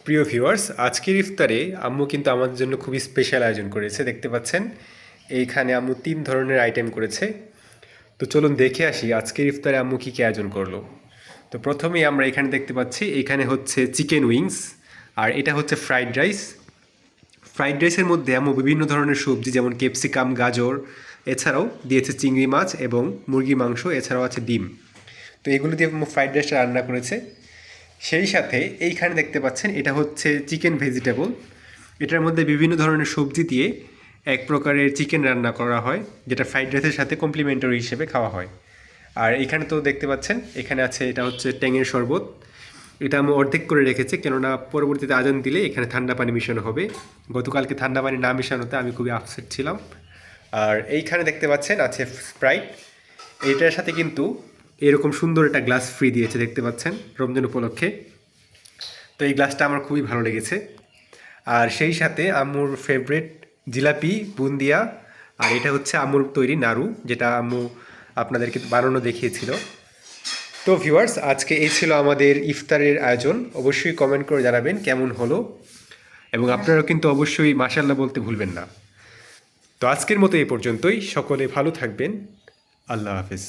প্রিয় ভিউয়ার্স, আজকের ইফতারে আম্মু কিন্তু আমাদের জন্য খুবই স্পেশাল আয়োজন করেছে। দেখতে পাচ্ছেন এইখানে আম্মু 3 ধরনের আইটেম করেছে। তো চলুন দেখে আসি আজকের ইফতারে আম্মু কী কী আয়োজন করলো। তো প্রথমেই আমরা এখানে দেখতে পাচ্ছি এখানে হচ্ছে চিকেন উইংস, আর এটা হচ্ছে ফ্রাইড রাইস। ফ্রাইড রাইসের মধ্যে আম্মু বিভিন্ন ধরনের সবজি যেমন ক্যাপসিকাম, গাজর, এছাড়াও দিয়েছে চিংড়ি মাছ এবং মুরগি মাংস, এছাড়াও আছে ডিম। তো এগুলো দিয়ে আম্মু ফ্রাইড রাইসটা রান্না করেছে। সেই সাথে এইখানে দেখতে পাচ্ছেন এটা হচ্ছে চিকেন ভেজিটেবল। এটার মধ্যে বিভিন্ন ধরনের সবজি দিয়ে এক প্রকারের চিকেন রান্না করা হয়, যেটা ফ্রাইড রাইসের সাথে কমপ্লিমেন্টারি হিসেবে খাওয়া হয়। আর এখানে তো দেখতে পাচ্ছেন এখানে আছে এটা হচ্ছে ট্যাঙের শরবত। এটা আমি অর্ধেক করে রেখেছি, কেননা পরবর্তীতে আজান দিলে এখানে ঠান্ডা পানি মিশানো হবে। গতকালকে ঠান্ডা পানি না মিশানোতে আমি খুবই আপসেট ছিলাম। আর এইখানে দেখতে পাচ্ছেন আছে স্প্রাইট। এইটার সাথে কিন্তু এরকম সুন্দর একটা গ্লাস ফ্রি দিয়েছে, দেখতে পাচ্ছেন রমজান উপলক্ষে। তো এই গ্লাসটা আমার খুবই ভালো লেগেছে। আর সেই সাথে আম্মুর ফেভারিট জিলাপি, বুন্দিয়া, আর এটা হচ্ছে আম্মুর তৈরি নাড়ু, যেটা আম্মু আপনাদেরকে বানানো দেখিয়েছিল। তো ভিউয়ার্স, আজকে এই ছিল আমাদের ইফতারের আয়োজন। অবশ্যই কমেন্ট করে জানাবেন কেমন হলো, এবং আপনারাও কিন্তু অবশ্যই মাশাআল্লাহ বলতে ভুলবেন না। তো আজকের মতো এই পর্যন্তই। সকলে ভালো থাকবেন। আল্লাহ হাফেজ।